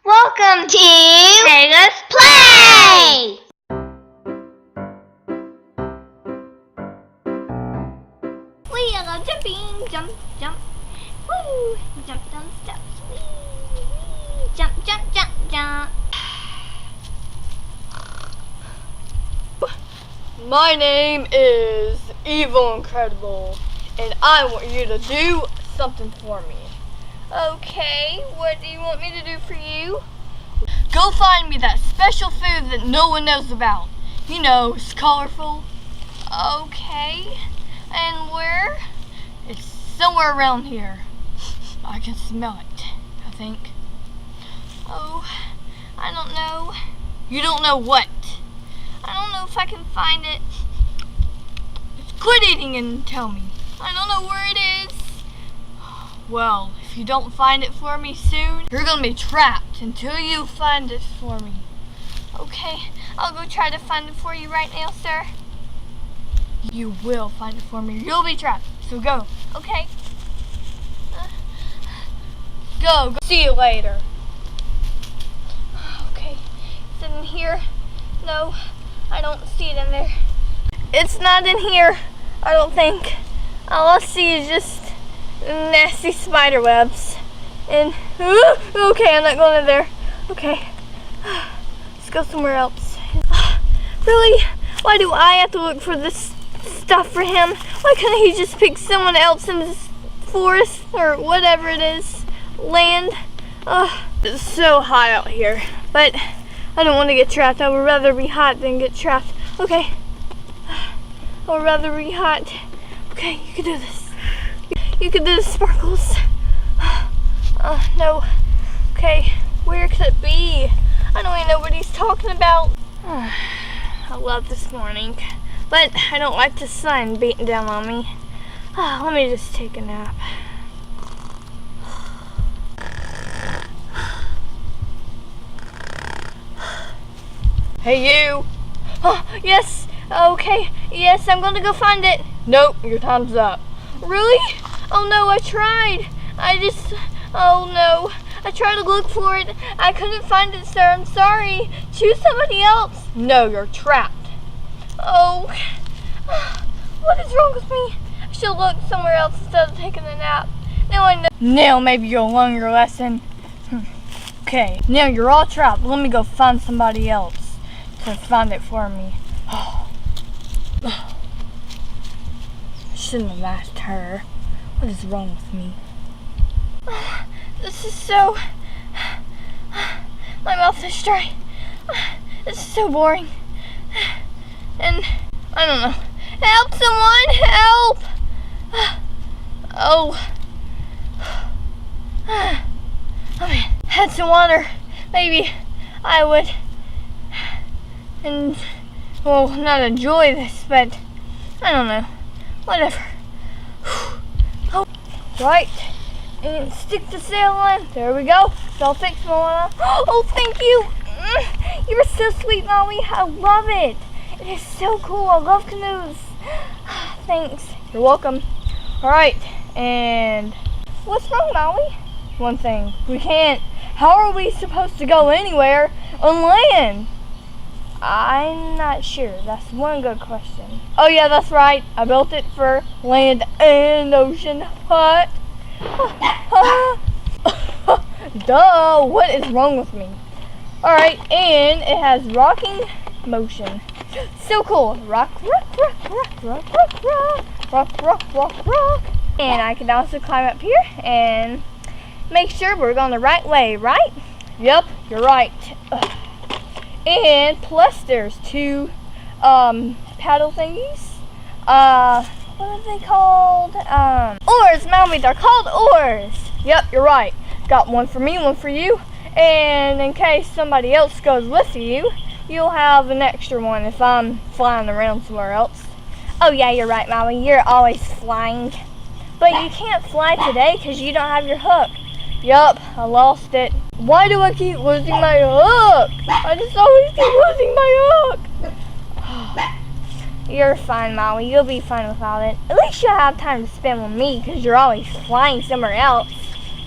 Welcome to Heyletsplay! We are jumping, jump, jump, woo! Jump down steps, wee, wee, jump, jump, jump, jump. My name is Evil Incredible, and I want you to do something for me. Okay, what do you want me to do for you? Go find me that special food that no one knows about. You know, it's colorful. Okay, and where? It's somewhere around here. I can smell it, I think. Oh, I don't know. You don't know what? I don't know if I can find it. Quit eating and tell me. I don't know where it is. Well, if you don't find it for me soon, you're gonna be trapped until you find it for me. Okay, I'll go try to find it for you right now, sir. You will find it for me. You'll be trapped, so go. Okay. Go. See you later. Okay, is it in here? No, I don't see it in there. It's not in here, I don't think. All I see is just nasty spider webs. And, okay, I'm not going in there. Okay, let's go somewhere else. Really? Why do I have to look for this stuff for him? Why couldn't he just pick someone else in this forest or whatever it is, land? It's so hot out here, but I don't want to get trapped. I would rather be hot than get trapped. Okay, I would rather be hot. Okay, you can do this. You can do the sparkles. No. Okay, where could it be? I don't even know what he's talking about. I love this morning, but I don't like the sun beating down on me. Let me just take a nap. Hey, you. Yes. Okay. Yes, I'm gonna go find it. Nope, your time's up. Really? Oh no, I tried. Oh no. I tried to look for it. I couldn't find it, sir. I'm sorry. Choose somebody else. No, you're trapped. Oh. What is wrong with me? I should look somewhere else instead of taking a nap. Now I know. Now maybe you'll learn your lesson. Okay, now you're all trapped. Let me go find somebody else to find it for me. I shouldn't have asked her. What is wrong with me? This is so... My mouth is dry. This is so boring. And I don't know. Help, someone! Help! Oh. Oh man. Had some water. Maybe I would... And... Well, not enjoy this, but... I don't know. Whatever. Oh, right. And stick the sail on. There we go. It's all fixed, Moana. Oh, thank you. You're so sweet, Maui. I love it. It is so cool. I love canoes. Thanks. You're welcome. All right. And what's wrong, Maui? One thing. We can't. How are we supposed to go anywhere on land? I'm not sure. That's one good question. Oh yeah, that's right. I built it for land and ocean. What? Duh, what is wrong with me? Alright, and it has rocking motion. So cool. Rock, rock, rock, rock, rock, rock, rock, rock, rock, rock, rock. And I can also climb up here and make sure we're going the right way, right? Yep, you're right. And plus there's two paddle thingies. What are they called? Oars, Maui, they're called oars. Yep, you're right. Got one for me, one for you. And in case somebody else goes with you, you'll have an extra one if I'm flying around somewhere else. Oh yeah, you're right, Maui. You're always flying. But you can't fly today because you don't have your hook. Yup, I lost it. Why do I keep losing my hook? I just always keep losing my hook. You're fine, Maui. You'll be fine without it. At least you'll have time to spend with me because you're always flying somewhere else.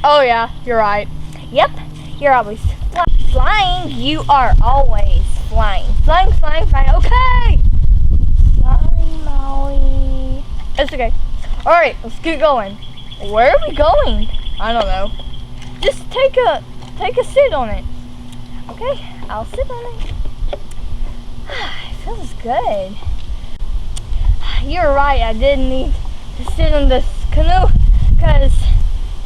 Oh yeah, you're right. Yep, You're always flying. You are always flying. Flying, flying, flying. Okay. Sorry, Maui. It's okay. All right, let's get going. Where are we going? I don't know. Just take a sit on it. Okay, I'll sit on it. It feels good. You're right, I did need to sit in this canoe because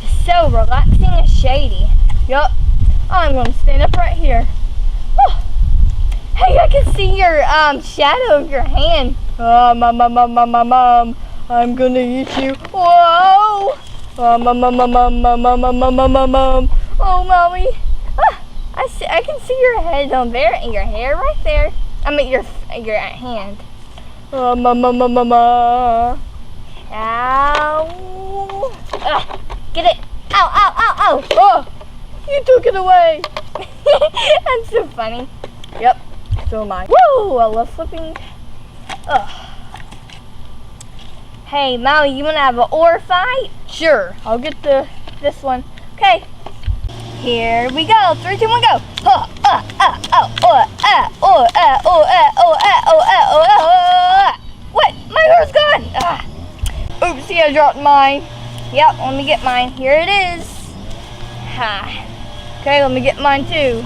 it's so relaxing and shady. Yup, I'm gonna stand up right here. Oh. Hey, I can see your shadow of your hand. Mom, I'm gonna eat you. Whoa! Mom. Oh, Mommy. I can see your head on there and your hair right there. I mean your hand. Ow. Get it. Ow. Oh, you took it away. That's so funny. Yep, so am I. Woo, I love flipping. Hey, Maui, you want to have an oar fight? Sure, I'll get this one. Okay, here we go. 3, 2, 1, go. What? My oar's gone. Oopsie, I dropped mine. Yep, let me get mine. Here it is. Okay, let me get mine too.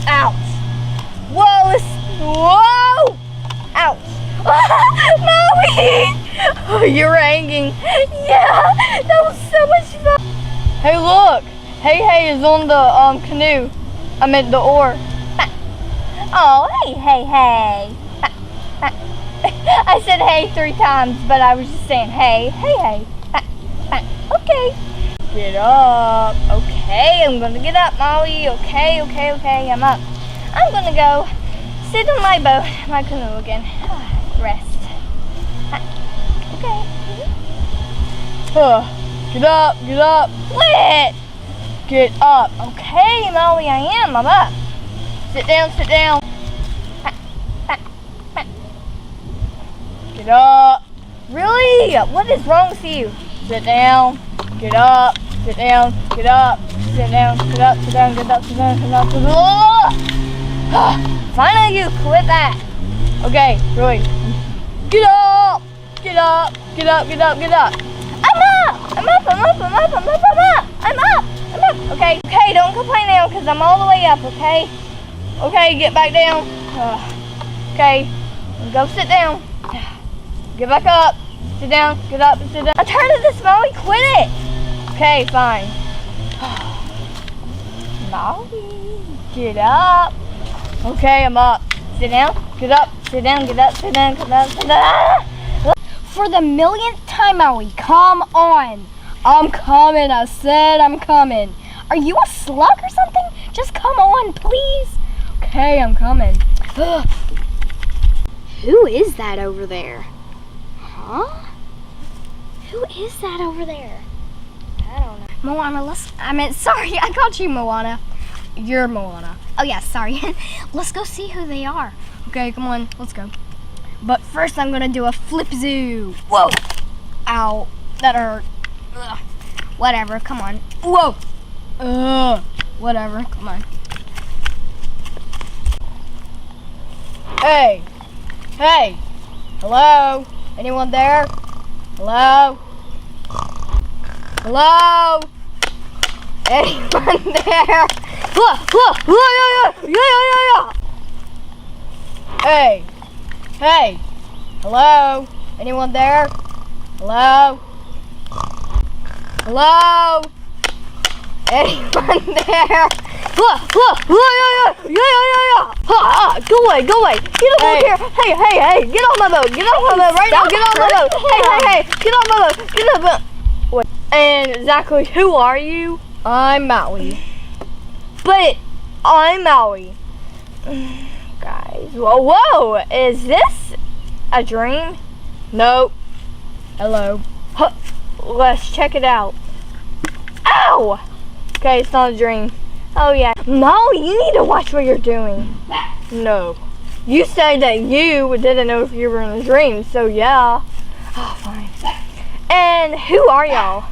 Ouch. Whoa! Ouch. Maui! Oh, you're hanging. Yeah, that was so much fun. Hey, look. Hey is on the canoe. I meant the oar. Oh, hey. I said hey 3 times, but I was just saying hey. Okay. Get up. Okay, I'm gonna get up, Maui. Okay, I'm up. I'm gonna go sit on my boat, my canoe again. Rest. Okay. Get up. Quit. Get up. Okay, Maui, I'm up. Sit down. Get up. Really? What is wrong with you? Sit down. Get up. Sit down. Get up. Sit down. Get up. Sit down. Get up. Sit down. Get up. Finally, you quit that. Okay, really. Get up. I'm up. Okay, don't complain now because I'm all the way up, okay? Okay, get back down. Okay, go sit down. Get back up. Sit down. Get up and sit down. I'm tired of this, Maui. Quit it. Okay, fine. Maui, get up. Okay, I'm up. Sit down. Get up. Sit down. Get up. Sit down. Get up. Sit down. For the millionth time, Maui, come on. I'm coming. I said I'm coming. Are you a slug or something? Just come on, please. Okay, I'm coming. Who is that over there? Huh? Who is that over there? I don't know. Moana, sorry, I called you Moana. You're Moana. Oh yeah, sorry. Let's go see who they are. Okay, come on, let's go. But first I'm gonna do a flip zoo. Whoa! Ow, that hurt. Ugh. Whatever, come on. Whoa! Whatever, come on. Hey! Hello? Anyone there? Hello? Anyone there? Hey! Hello? Anyone there? Hello? Anyone there? Go away! Get over here! Hey! Get off my boat! Get off my boat right now! Get off my boat! Hey! Get off my boat! Get off my boat! Wait. And exactly who are you? I'm Maui. But I'm Maui. Guys, whoa! Is this a dream? Nope. Hello. Let's check it out. Ow! Okay, it's not a dream. Oh yeah. Maui, you need to watch what you're doing. No. You said that you didn't know if you were in a dream, so yeah. Oh, fine. And who are y'all?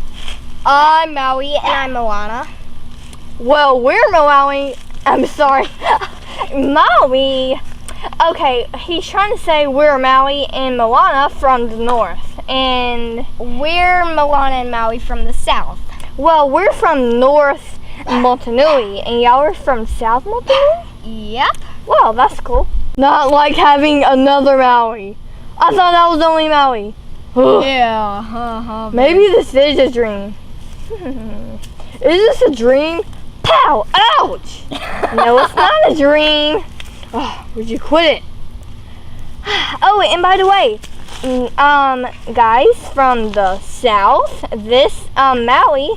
I'm Maui and I'm Moana. Well, we're Maui. I'm sorry. Maui. Okay, he's trying to say we're Maui and Moana from the north. And We're Moana and Maui from the south. well, we're from North Motunui, and y'all are from South Motunui? Yep. Well, that's cool. Not like having another Maui. I thought that was only Maui. Ugh. Yeah. Maybe this is a dream. Is this a dream? Pow! Ouch! No, it's not a dream. Oh, would you quit it? Oh, and by the way, guys from the south, this Maui,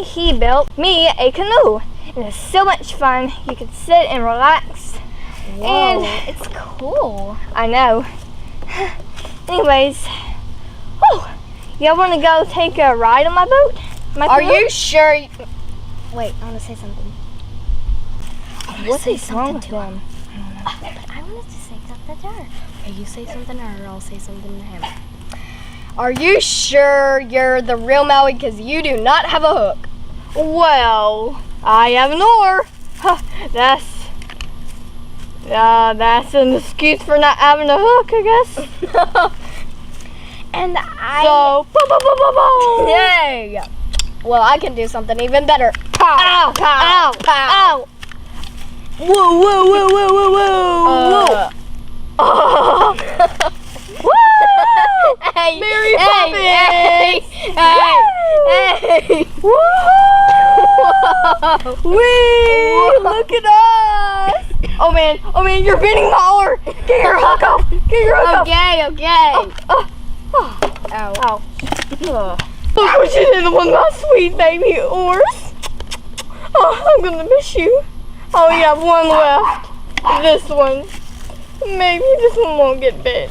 he built me a canoe. And it's so much fun. You can sit and relax. Whoa, And it's cool. I know. Anyways, y'all want to go take a ride on my boat? Are you sure? Wait, I want to say something. What's wrong with him? But I wanted to say something to her. Okay, you say something to her, I'll say something to him. Are you sure you're the real Maui? Because you do not have a hook. Well, I have an oar. That's an excuse for not having a hook, I guess. And I... So, boom. Yay! Well, I can do something even better. Pow! Ow! Pow! Ow! Pow! Ow! Whoa! Woo! Hey! Mary Hey! Poppins! Hey! Woo! Wee! Look at us! Oh man, you're bending my oar! Get your hook off! Get your hook off! Okay. Ow. Look what you did with my sweet baby oars. Oh, I'm gonna miss you. Oh, you have one left. This one. Maybe this one won't get bent.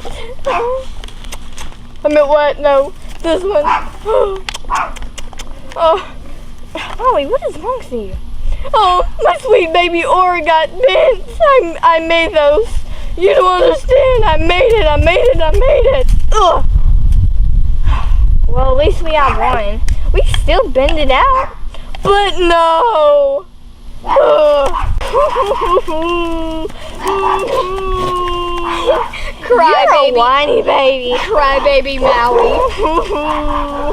I meant what? No, this one. Oh, Molly, what is wrong with you? Oh, my sweet baby oar got bent. I made those. You don't understand. I made it. Ugh. Well, at least we have one. We can still bend it out. But no. Cry, You're baby. a whiny baby. Cry, baby Maui.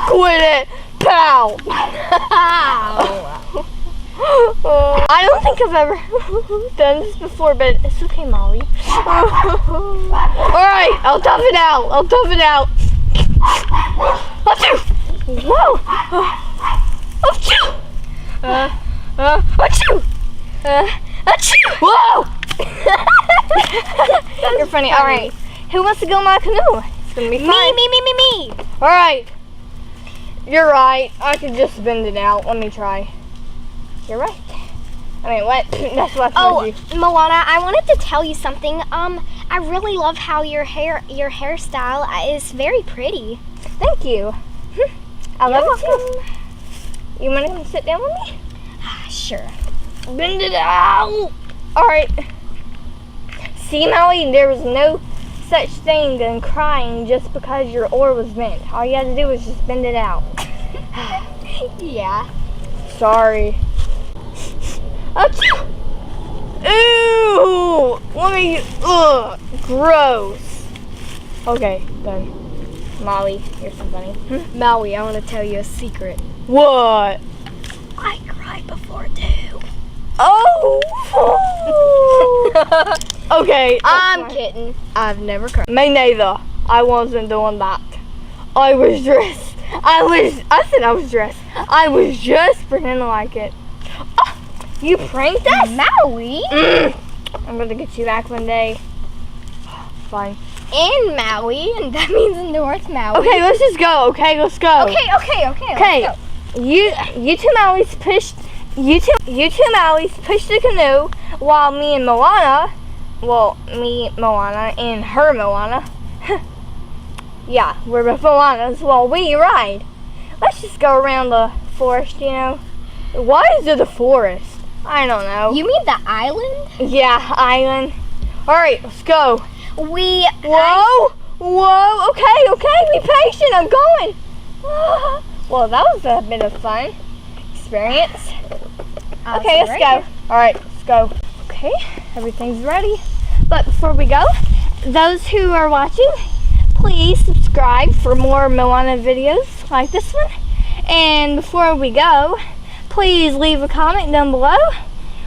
Quit it. Pow. I don't think I've ever done this before, but it's okay, Molly. Alright, I'll tough it out. Achoo! Whoa! Achoo! Achoo! Achoo! Whoa! You're funny. Alright, who wants to go in my canoe? It's gonna be fun. Me. Alright. You're right. I could just bend it out. Let me try. You're right. I mean, what? That's what I told you. Moana, I wanted to tell you something. I really love how your hairstyle is very pretty. Thank you. I love it too. You want to come sit down with me? Sure. Bend it out. Alright. See, Maui, there was no such thing than crying just because your oar was bent. All you had to do was just bend it out. Yeah. Sorry. Achoo! Ew! Ugh, gross. Okay, done. Molly, here's some funny. Maui, I want to tell you a secret. What? I cried before too. Oh! Okay. I'm kidding. I've never cried. Me neither. I wasn't doing that. I was dressed. I said I was dressed. I was just pretending like it. Oh, you pranked us? Maui? I'm gonna get you back one day. Fine. In Maui, and that means North Maui. Okay, let's just go. Okay, let's go. Okay. Okay. You two Mauis pushed. You two Mauis pushed the canoe while me, Moana, and her Moana. Yeah, we're both Moanas while we ride. Let's just go around the forest, you know. Why is it a forest? I don't know. You mean the island? Yeah, island. All right, let's go. Whoa! Okay, be patient. I'm going. Well, that was a bit of fun experience. Okay, let's go. All right, let's go. Okay, everything's ready. But before we go, those who are watching, please subscribe for more Moana videos like this one. And before we go, please leave a comment down below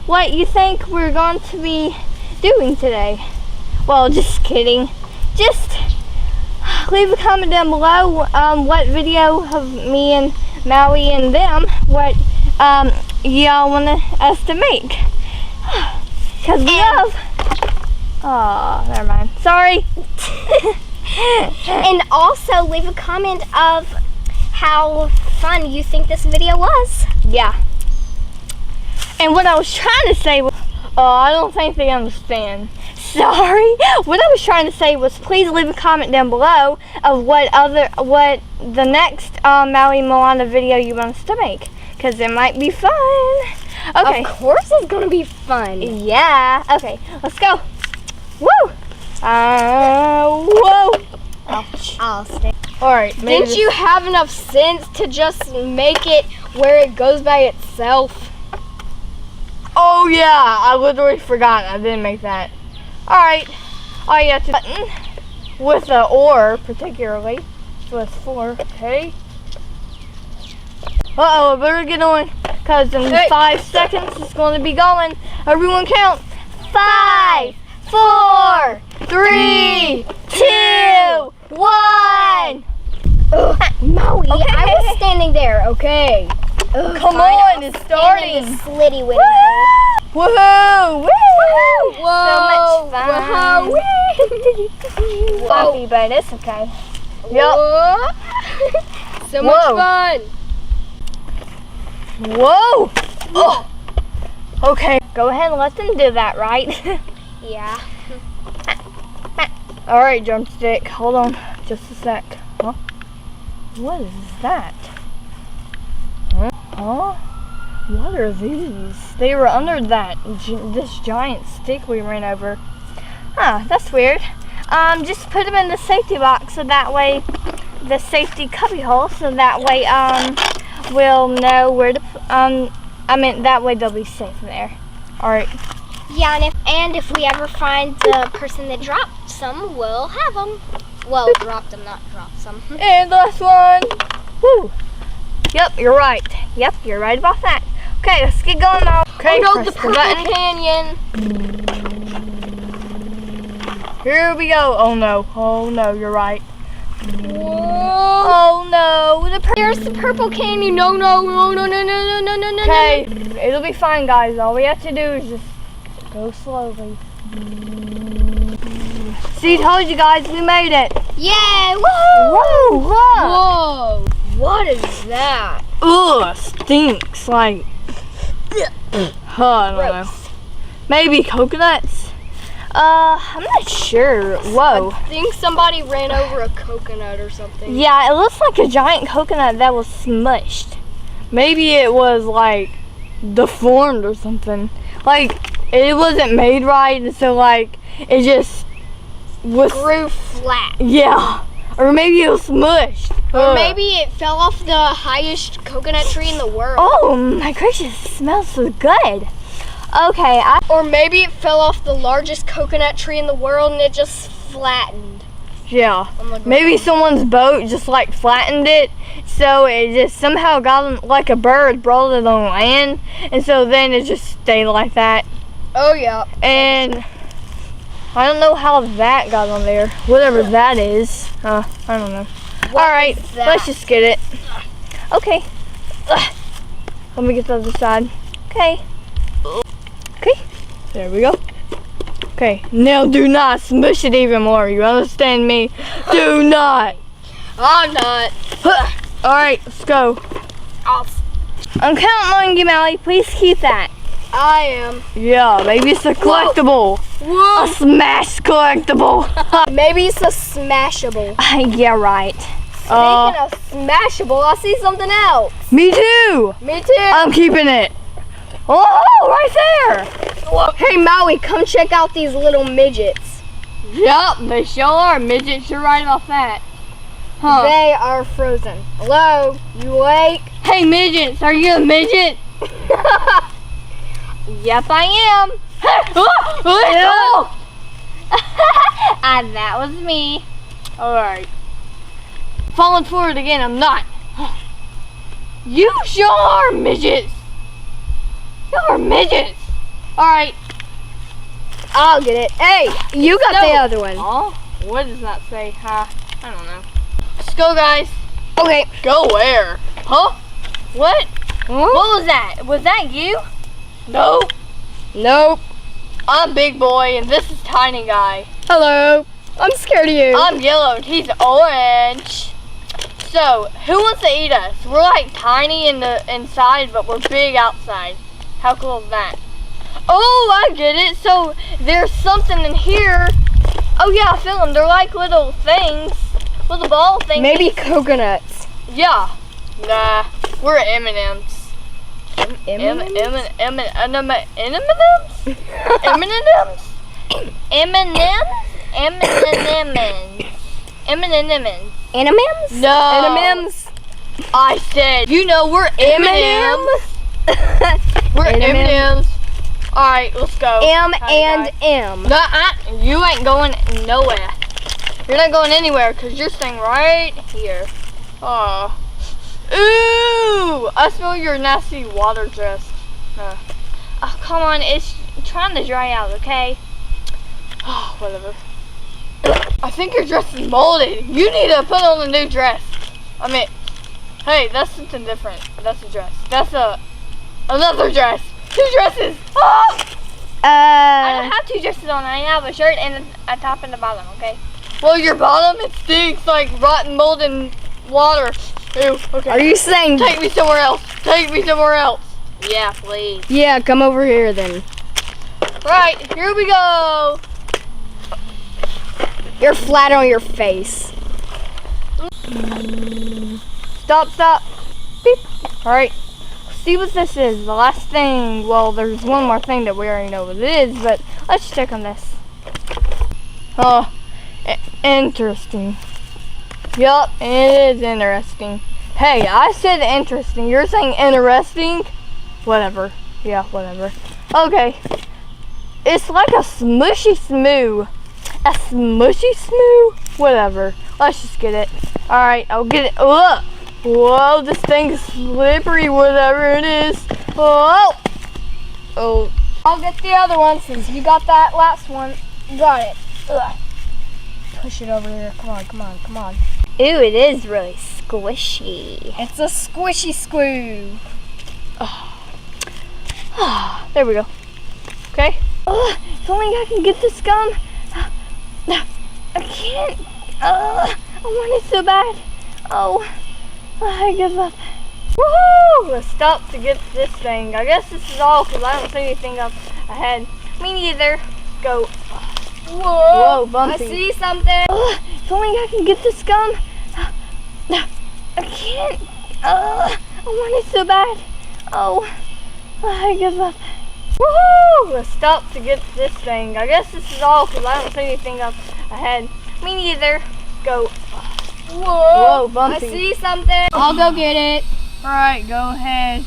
what you think we're going to be doing today. Well, just kidding. Just leave a comment down below what video of me and Maui and them, what y'all want us to make. Because we love... Oh, never mind. Sorry. And also leave a comment of how fun you think this video was. Yeah. And what I was trying to say was... Oh, I don't think they understand. Sorry. What I was trying to say was please leave a comment down below of what the next Maui Moana video you want us to make. Because it might be fun. Okay. Of course it's going to be fun. Yeah. Okay, let's go. Woo! Whoa! Ouch. I'll stay. Alright. Didn't you have enough sense to just make it where it goes by itself? Oh yeah, I literally forgot. I didn't make that. Alright. All you have to button with the oar particularly. So it's 4, okay? Uh-oh, I better get on. Because in 5 seconds it's going to be going. Everyone count. 5, 4, 3, 2, 1. Maui, okay. I was standing there, okay. Come on, it's starting. Slitty with Woohoo! Woo! Whoa! So much fun. Whoa! Fluffy, but it's okay. Yep. So much fun. Whoa! Oh. Okay, go ahead and let them do that, right? Yeah. All right, drumstick. Hold on, just a sec. Huh? What is that? Huh? What are these? They were under this giant stick we ran over. Huh, that's weird. Just put them in the safety box so that way, the safety cubby hole, so that way we'll know where to. That way they'll be safe in there. All right. Yeah, and if we ever find the person that dropped some, we'll have them. Well, dropped them, not dropped some. And the last one. Woo. Yep, you're right. Yep, you're right about that. Okay, let's get going now. Okay, oh no, the Purple Canyon. Here we go. Oh no, you're right. Whoa. Oh no, There's the Purple Canyon. No. Okay, it'll be fine, guys. All we have to do is just go slowly. See, told you guys, we made it. Yeah, woo! Whoa, look. Whoa, what is that? Ugh, stinks like. I don't know. Maybe coconuts. I'm not sure. Whoa. I think somebody ran over a coconut or something. Yeah, it looks like a giant coconut that was smushed. Maybe it was like deformed or something. Like it wasn't made right, and so like it just was grew flat. Yeah, or maybe it was smushed. Or maybe it fell off the highest coconut tree in the world. Oh my gracious, it smells so good. Okay, or maybe it fell off the largest coconut tree in the world and it just flattened. Yeah, maybe someone's boat just like flattened it, so it just somehow got like a bird brought it on land, and so then it just stayed like that. Oh yeah. And I don't know how that got on there. Whatever that is. I don't know. Alright, let's just get it. Okay. Let me get the other side. Okay. Okay. There we go. Okay. Now do not smush it even more. You understand me? Do not. I'm not. Alright, let's go. I'm counting on you, Maui. Please keep that. I am. Yeah, maybe it's a collectible. Whoa. A smash collectible. Maybe it's a smashable. Yeah, right. Speaking of smashable, I see something else. Me too. Me too. I'm keeping it. Oh, right there. Hey, Maui, come check out these little midgets. Yep, they sure are. Midgets, you're right about that. Huh. They are frozen. Hello? You awake? Hey, midgets, are you a midget? Yep, I am. Oh! That was me. Alright. Falling forward again, I'm not. You sure are midgets. You are midgets. Alright. I'll get it. Hey, you got the other one. Oh, what does that say? I don't know. Let's go, guys. Okay. Go where? Huh? What? What was that? Was that you? Nope. Nope. I'm big boy and this is tiny guy. Hello. I'm scared of you. I'm yellow and he's orange. So, who wants to eat us? We're like tiny in the inside, but we're big outside. How cool is that? Oh, I get it. So, there's something in here. Oh yeah, I feel them. They're like little things. Little ball things. Maybe coconuts. Yeah. Nah, we're M&Ms. M&Ms? M&Ms? No. M&Ms? I said, you know, we're M&Ms. We're M&Ms. Alright, let's go. M&M. You ain't going nowhere. You're not going anywhere because you're staying right here. Oh. Ooh! I smell your nasty water dress. Oh, come on. It's trying to dry out, okay? Oh, whatever. I think your dress is molded. You need to put on a new dress. I mean, hey, that's something different. That's a dress. That's another dress. 2 dresses. Oh! I don't have 2 dresses on. I have a shirt and a top and a bottom, okay? Well, your bottom, it stinks like rotten mold and water. Ew, okay. Are you saying... Take me somewhere else. Take me somewhere else. Yeah, please. Yeah, come over here then. Right, here we go. You're flat on your face. Stop, stop. Beep. Alright. See what this is. The last thing. Well, there's one more thing that we already know what it is, but let's check on this. Oh, interesting. Yup, it is interesting. Hey, I said interesting. You're saying interesting? Whatever. Yeah, whatever. Okay. It's like a smushy smoo. A smushy smoo? Whatever. Let's just get it. Alright, I'll get it. Ugh. Whoa, this thing is slippery, whatever it is. Whoa. Oh. I'll get the other one since you got that last one. Got it. Ugh. Push it over here. Come on, come on, come on. Ooh, it is really squishy. It's a squishy squoo. There we go. Okay. If only I can get this gum. I can't. I want it so bad. Oh, I give up. Woohoo! Let's stop to get this thing. I guess this is all because I don't see anything up ahead. Me neither. Go. Whoa, bumpy. I see something. If only I can get this gum. I can't. I want it so bad. Oh, I give up. Woohoo! Let's stop to get this thing. I guess this is all because I don't see anything up ahead. Me neither. Go. Whoa, bumpy. I see something. I'll go get it. Alright, go ahead.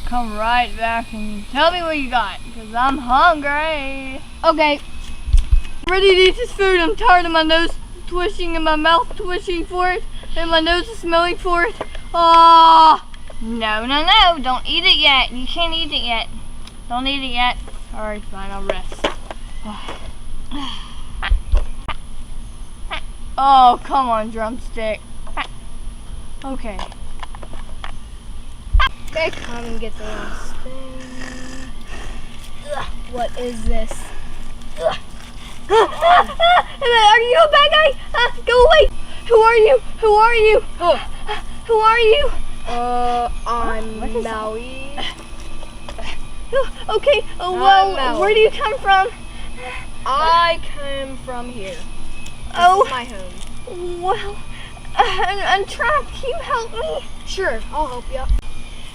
Come right back and tell me what you got because I'm hungry. Okay. Ready to eat this food. I'm tired of my nose twitching and my mouth twitching for it and my nose is smelling for it. Ah! No, no, no. Don't eat it yet. You can't eat it yet. Don't eat it yet. Alright, fine. I'll rest. Oh, come on, drumstick. Okay. Okay, come and get the last thing. What is this? Are you a bad guy? Go away. Who are you? Who are you? Who are you? I'm Maui. Okay, well, where do you come from? I come from here. Oh, This is my home. well, I'm trapped. Can you help me? Sure, I'll help you.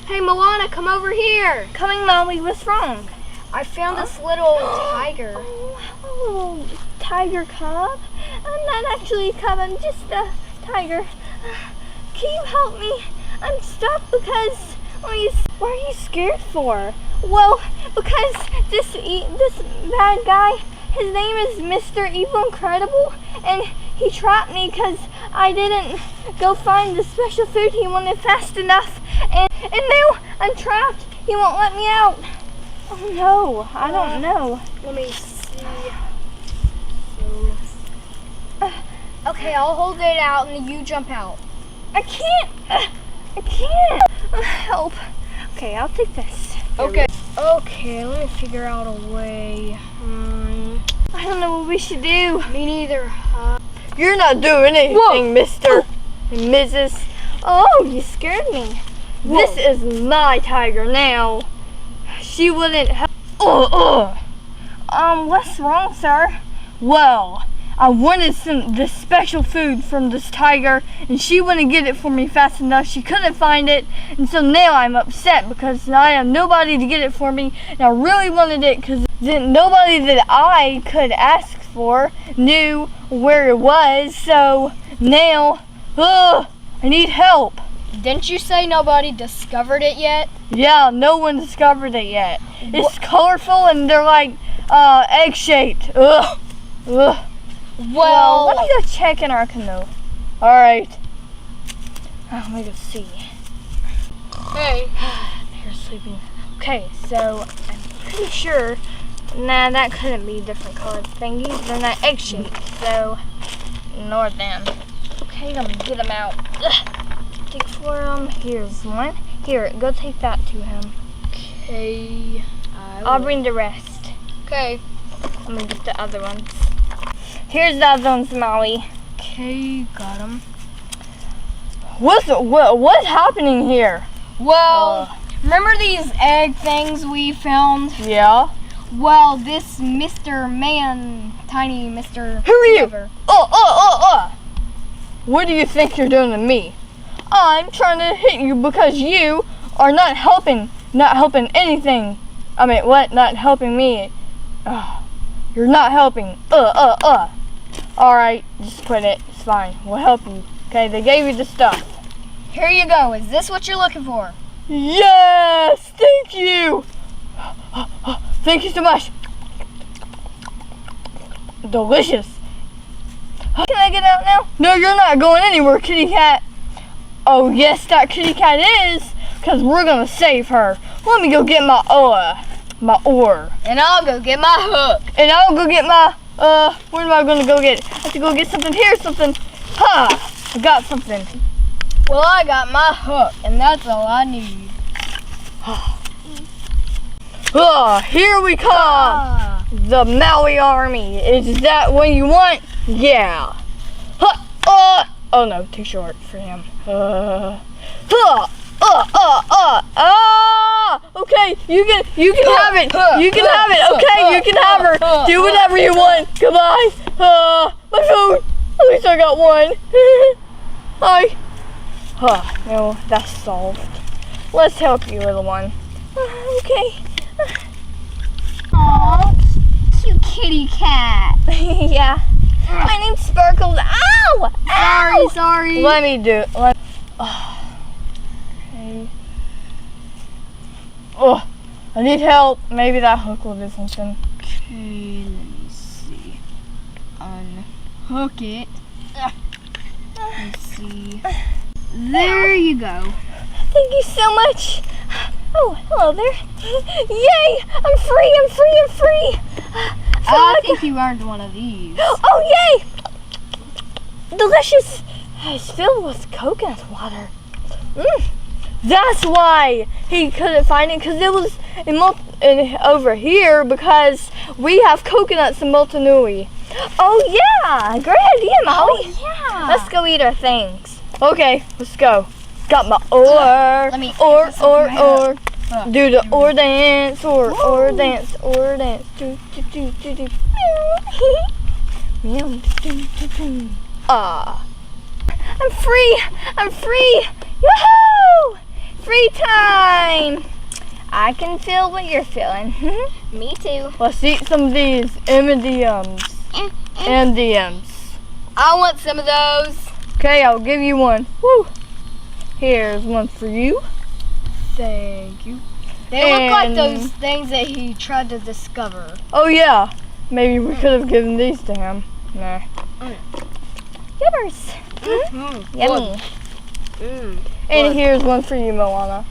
Hey, Moana, come over here. Coming, Maui, what's wrong? I found this little tiger. Oh, hello, tiger cub. I'm not actually a cub, I'm just a Tiger, can you help me? I'm stuck because, what are you scared for? Well, because this bad guy, his name is Mr. Evil Incredible, and he trapped me because I didn't go find the special food he wanted fast enough, and now I'm trapped. He won't let me out. Oh no, I don't know. Let me see. Okay, I'll hold it out and you jump out. I can't. I can't. Help. Okay, I'll take this. Okay. Okay, let me figure out a way. I don't know what we should do. Me neither. You're not doing anything, Whoa. Mr. and Mrs. Oh, you scared me. Whoa. This is my tiger now. She wouldn't help. What's wrong, sir? Well, I wanted this special food from this tiger, and she wouldn't get it for me fast enough. She couldn't find it, and so now I'm upset because I have nobody to get it for me, and I really wanted it because nobody that I could ask for knew where it was. So now, I need help. Didn't you say nobody discovered it yet? Yeah, no one discovered it yet. It's colorful and they're like egg-shaped. Ugh. Well, let me go check in our canoe. All right. Let me go see. Hey. They're sleeping. Okay, so I'm pretty sure. Nah, that couldn't be different colored thingies. They're not egg-shaped. So ignore them. Okay, let me get them out. Take for them. Here's one. Here, go take that to him. Okay. I'll bring the rest. Okay. Let me get the other ones. Here's the other ones, Maui. Okay, got him. What's happening here? Well, remember these egg things we found? Yeah. Well, this Mr. Man, tiny Mr. Who are you? Whoever. What do you think you're doing to me? I'm trying to hit you because you are not helping anything. I mean, what? Not helping me. You're not helping. Alright, just quit it. It's fine. We'll help you. Okay, they gave you the stuff. Here you go. Is this what you're looking for? Yes! Thank you! Thank you so much. Delicious. Can I get out now? No, you're not going anywhere, kitty cat. Oh, yes, that kitty cat is, because we're going to save her. Let me go get my oar. And I'll go get my hook. And I'll go get my, where am I going to go get? I have to go get something. Here's something. Ha! I got something. Well, I got my hook, and that's all I need. Here we come. The Maui army. Is that what you want? Yeah. Oh no, too short for him. Okay, you can have it. You can have it. Okay, you can have her. Do whatever you want. Goodbye. My food. At least I got one. Hi. No, that's solved. Let's help you, little one. Okay. Aw, cute kitty cat. Yeah. My name's Sparkles. Ow! Ow! Sorry. Let me do it. Okay. I need help. Maybe that hook will do something. Okay, let me see. Unhook it. Let's see. There you go. Thank you so much. Oh, hello there. Yay! I'm free. I think you earned one of these. Oh, yay! Delicious. It's filled with coconut water. That's why he couldn't find it, because it was over here, because we have coconuts in Motunui. Oh, yeah. Great idea, Maui. Oh, yeah. Let's go eat our things. Okay, let's go. Got my oar. Let me Oar. Do Do the oar dance, oar dance. Do. I'm free. Woohoo! Free time. I can feel what you're feeling. Me too. Let's eat some of these M&Ms. I want some of those. Okay, I'll give you one. Woo! Here's one for you. Thank you. They look like those things that he tried to discover. Oh yeah, maybe we could have given these to him. Nah. Yummers. Yummy. And here's one for you, Moana.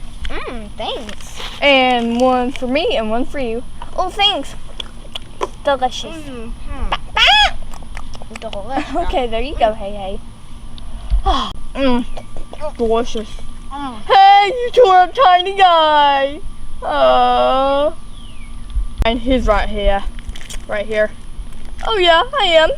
Thanks. And one for me and one for you. Oh, thanks. Delicious. Delicious. Okay, there you go. Hey. Delicious. Hey, you two are a tiny guy. And he's right here. Right here. Oh yeah, I am.